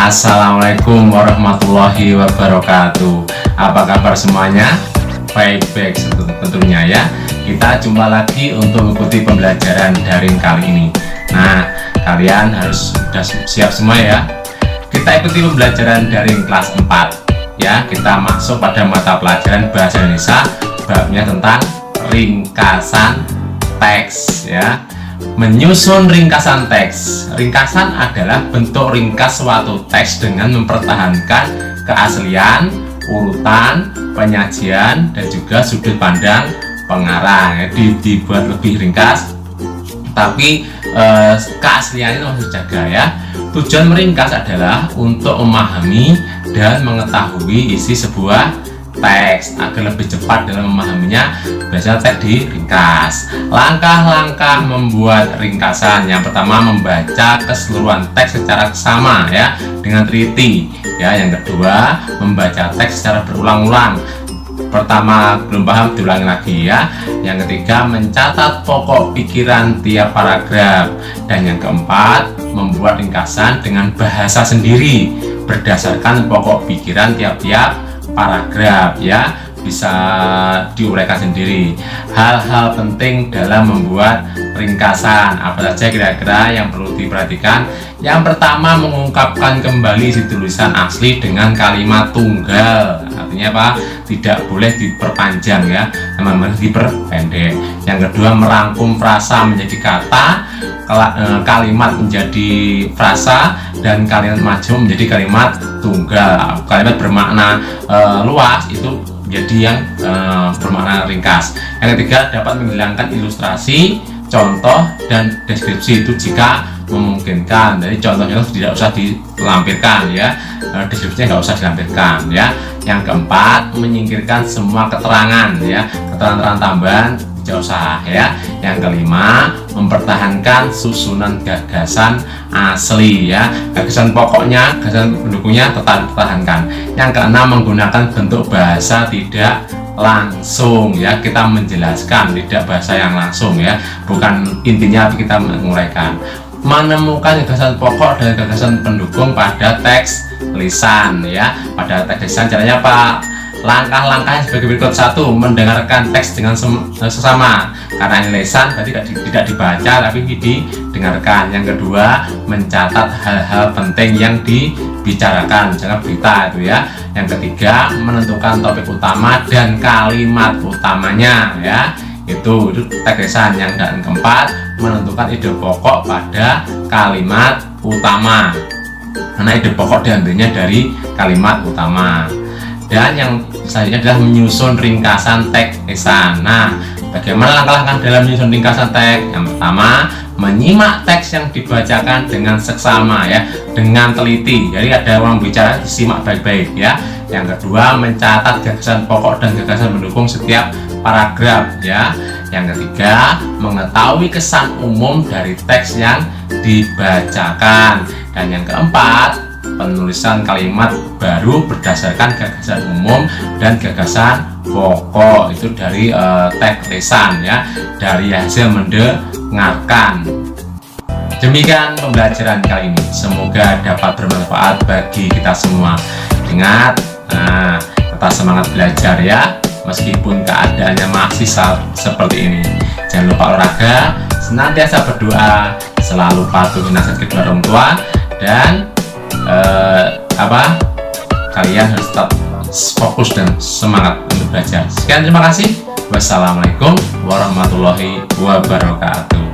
Assalamualaikum warahmatullahi wabarakatuh. Apa kabar semuanya? Baik-baik tentunya ya. Kita jumpa lagi untuk mengikuti pembelajaran daring kali ini. Nah, kalian harus sudah siap semua ya. Kita ikuti pembelajaran daring kelas 4 ya. Kita masuk pada mata pelajaran bahasa Indonesia, babnya tentang ringkasan teks ya. Menyusun ringkasan teks. Ringkasan adalah bentuk ringkas suatu teks dengan mempertahankan keaslian, urutan, penyajian, dan juga sudut pandang pengarang. Jadi dibuat lebih ringkas, tapi keasliannya harus dijaga ya. Tujuan meringkas adalah untuk memahami dan mengetahui isi sebuah teks agar lebih cepat dalam memahaminya. Biasanya teks diringkas. Langkah-langkah membuat ringkasan: yang pertama, membaca keseluruhan teks secara seksama ya dengan teliti ya. Yang kedua, membaca teks secara berulang-ulang. Pertama belum paham, diulangi lagi ya. Yang ketiga, mencatat pokok pikiran tiap paragraf. Dan yang keempat, membuat ringkasan dengan bahasa sendiri berdasarkan pokok pikiran tiap-tiap paragraf ya, bisa diuraikan sendiri. Hal-hal penting dalam membuat ringkasan apa saja kira-kira yang perlu diperhatikan? Yang pertama, mengungkapkan kembali isi tulisan asli dengan kalimat tunggal. Artinya apa? Tidak boleh diperpanjang ya, namanya diperpendek. Yang kedua, merangkum frasa menjadi kata, kalimat menjadi frasa, dan kalimat majmuk menjadi kalimat tunggal. Kalimat bermakna luas itu menjadi yang bermakna ringkas. Yang ketiga, dapat menghilangkan ilustrasi, contoh, dan deskripsi itu jika memungkinkan. Jadi contohnya tidak usah dilampirkan ya, deskripsinya nggak usah dilampirkan ya. Yang keempat, menyingkirkan semua keterangan ya, keterangan tambahan tidak usah ya. Yang kelima, mempertahankan susunan gagasan asli ya, gagasan pokoknya, gagasan pendukungnya tetap dipertahankan. Yang keenam, menggunakan bentuk bahasa tidak langsung ya, kita menjelaskan tidak bahasa yang langsung ya, bukan intinya tapi kita menguraikan. Menemukan gagasan pokok dan gagasan pendukung pada teks lisan ya. Pada teks lisan caranya apa? Langkah-langkahnya sebagai berikut. Satu, mendengarkan teks dengan sesama, karena ini lisan berarti tidak dibaca tapi didengarkan. Yang kedua, mencatat hal-hal penting yang dibicarakan, misalnya berita itu ya. Yang ketiga, menentukan topik utama dan kalimat utamanya ya, itu teks lisan. Yang keempat, menentukan ide pokok pada kalimat utama, karena ide pokok diambilnya dari kalimat utama. Dan yang selanjutnya adalah menyusun ringkasan teks lisan. Nah, bagaimana langkah-langkah dalam menyusun ringkasan teks? Yang pertama, menyimak teks yang dibacakan dengan seksama ya, dengan teliti. Jadi ada orang bicara disimak baik-baik ya. Yang kedua, mencatat gagasan pokok dan gagasan mendukung setiap paragraf ya. Yang ketiga, mengetahui kesan umum dari teks yang dibacakan. Dan yang keempat, penulisan kalimat baru berdasarkan gagasan umum dan gagasan pokok itu dari teks lisan ya, dari hasil mendengarkan. Demikian pembelajaran kali ini, semoga dapat bermanfaat bagi kita semua. Ingat, tetap semangat belajar ya, meskipun keadaannya masih seperti ini. Jangan lupa olahraga, senantiasa berdoa, selalu patuhi nasihat kedua orang tua, dan kalian harus tetap fokus dan semangat untuk belajar. Sekian, terima kasih. Wassalamualaikum warahmatullahi wabarakatuh.